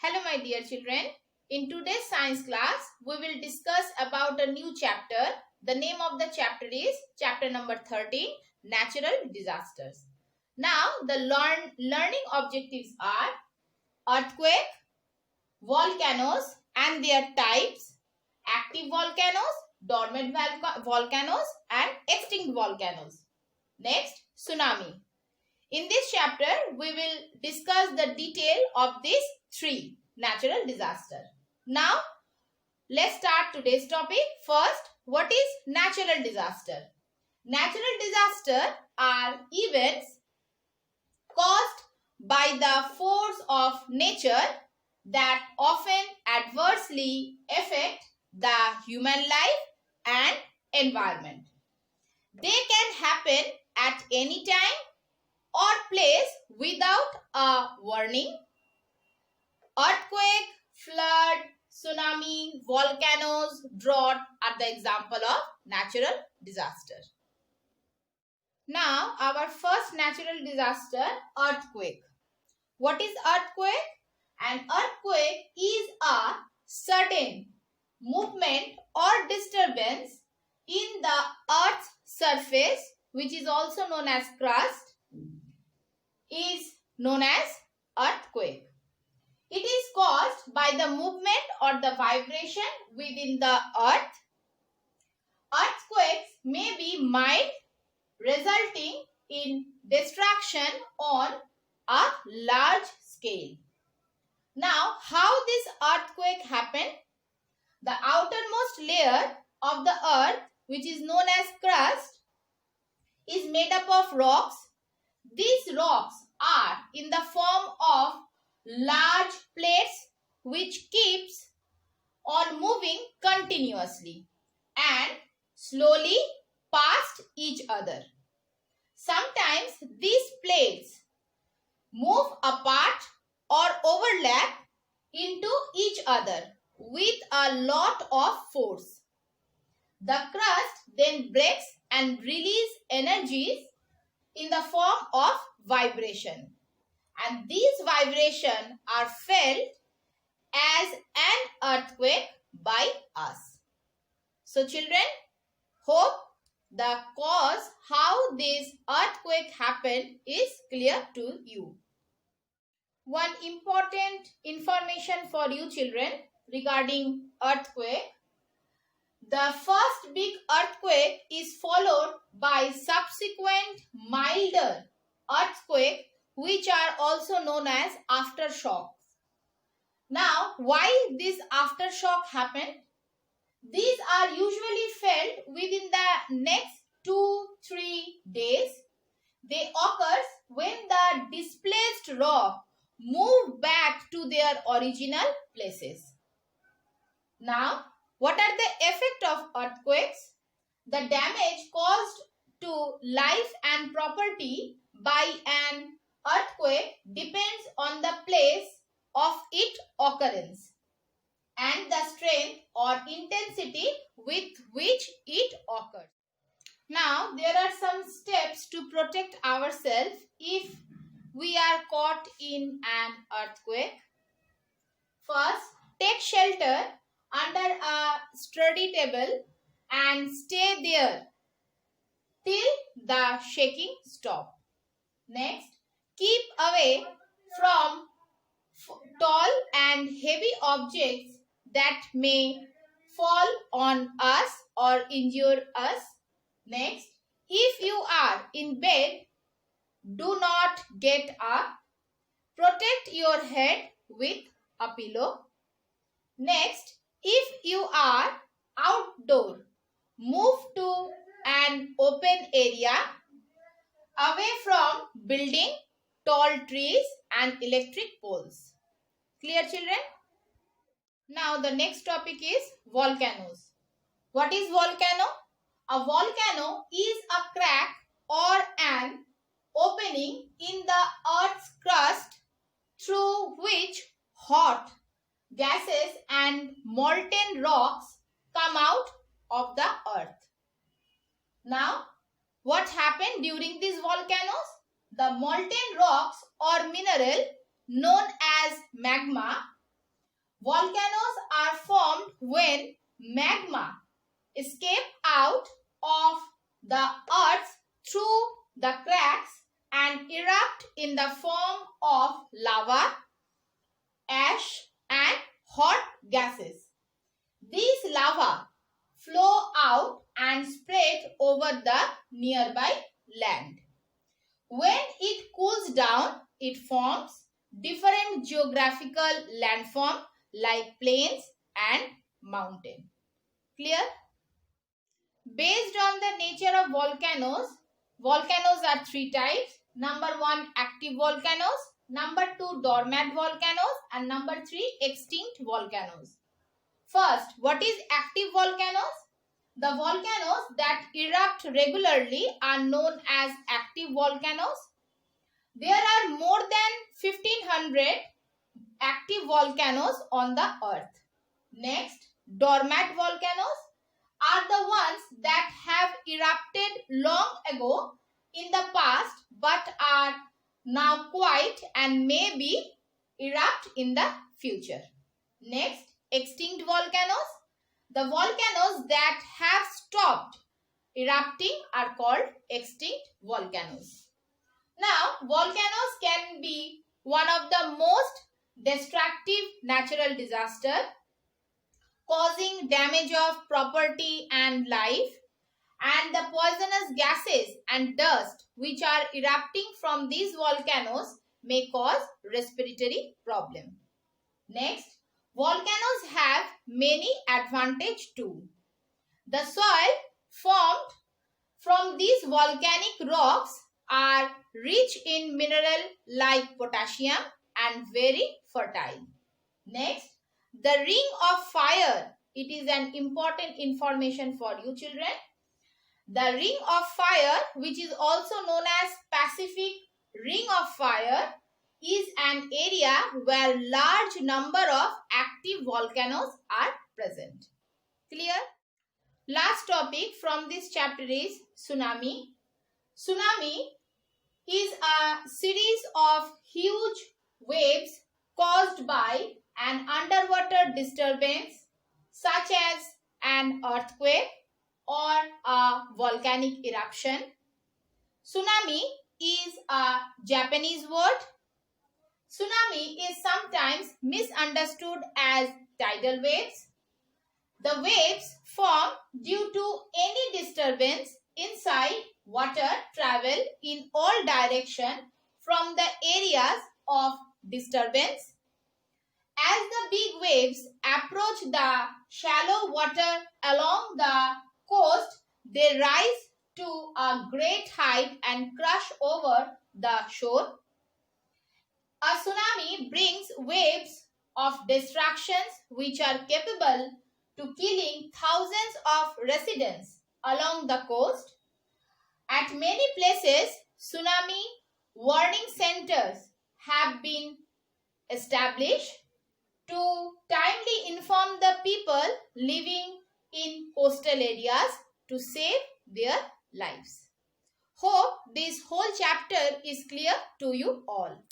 Hello my dear children. In today's science class, we will discuss about a new chapter. The name of the chapter is chapter number 13, Natural Disasters. Now, the learning objectives are earthquake, volcanoes and their types, active volcanoes, dormant volcanoes and extinct volcanoes. Next, tsunami. In this chapter, we will discuss the detail of these three natural disasters. Now, let's start today's topic. First, what is natural disaster? Natural disasters are events caused by the force of nature that often adversely affect the human life and environment. They can happen at any time or place without a warning. Earthquake, flood, tsunami, volcanoes, drought are the example of natural disaster. Now, our first natural disaster, earthquake. What is earthquake? An earthquake is a sudden movement or disturbance in the earth's surface, which is also known as crust, is known as earthquake. It is caused by the movement or the vibration within the earth. Earthquakes may be mild, resulting in destruction on a large scale. Now, how this earthquake happened? The outermost layer of the earth, which is known as crust, is made up of rocks. These rocks are in the form of large plates which keeps on moving continuously and slowly past each other. Sometimes these plates move apart or overlap into each other with a lot of force. The crust then breaks and releases energies in the form of vibration, and these vibrations are felt as an earthquake by us. So children, hope the cause how this earthquake happened is clear to you. One important information for you children regarding earthquake. The first big earthquake is followed by subsequent milder earthquake, which are also known as aftershocks. Now, why this aftershock happened? These are usually felt within the next 2-3 days. They occur when the displaced rock move back to their original places. Now, what are the effects of earthquakes? The damage caused to life and property by an earthquake depends on the place of its occurrence and the strength or intensity with which it occurs. Now, there are some steps to protect ourselves if we are caught in an earthquake. First, take shelter under a sturdy table and stay there till the shaking stops. Next, keep away from tall and heavy objects that may fall on us or injure us. Next, if you are in bed, do not get up. Protect your head with a pillow. Next, if you are outdoor, move to an open area away from building, tall trees and electric poles. Clear children? Now the next topic is volcanoes. What is volcano? A volcano is a crack or an opening in the earth's crust through which hot gases and molten rocks come out of the earth. Now, what happened during these volcanoes? The molten rocks or mineral known as magma Volcanoes are formed when magma escapes out of the earth through the cracks and erupt in the form of lava, ash and hot gases. These lava flow out and spread over the nearby land. When it cools down, it forms different geographical landforms like plains and mountain. Clear? Based on the nature of volcanoes, volcanoes are three types. Number 1, active volcanoes. Number 2, dormant volcanoes. And number 3, extinct volcanoes. First, what is active volcanoes? The volcanoes that erupt regularly are known as active volcanoes. There are more than 1500 active volcanoes on the earth. Next, dormant volcanoes are the ones that have erupted long ago in the past but are now quiet and may be erupt in the future. Next, extinct volcanoes. The volcanoes that have stopped erupting are called extinct volcanoes. Now, volcanoes can be one of the most destructive natural disasters, causing damage of property and life, and the poisonous gases and dust which are erupting from these volcanoes may cause respiratory problems. Next, volcanoes have many advantages too. The soil formed from these volcanic rocks are rich in minerals like potassium and very fertile. Next, the ring of fire. It is an important information for you children. The ring of fire, which is also known as Pacific Ring of Fire, is an area where large number of active volcanoes are present. Clear? Last topic from this chapter is tsunami. Tsunami is a series of huge waves caused by an underwater disturbance such as an earthquake or a volcanic eruption. Tsunami is a Japanese word. Tsunami is sometimes misunderstood as tidal waves. The waves form due to any disturbance inside water travel in all directions from the areas of disturbance. As the big waves approach the shallow water along the coast, they rise to a great height and crash over the shore. A tsunami brings waves of destructions which are capable to killing thousands of residents along the coast. At many places, tsunami warning centers have been established to timely inform the people living in coastal areas to save their lives. Hope this whole chapter is clear to you all.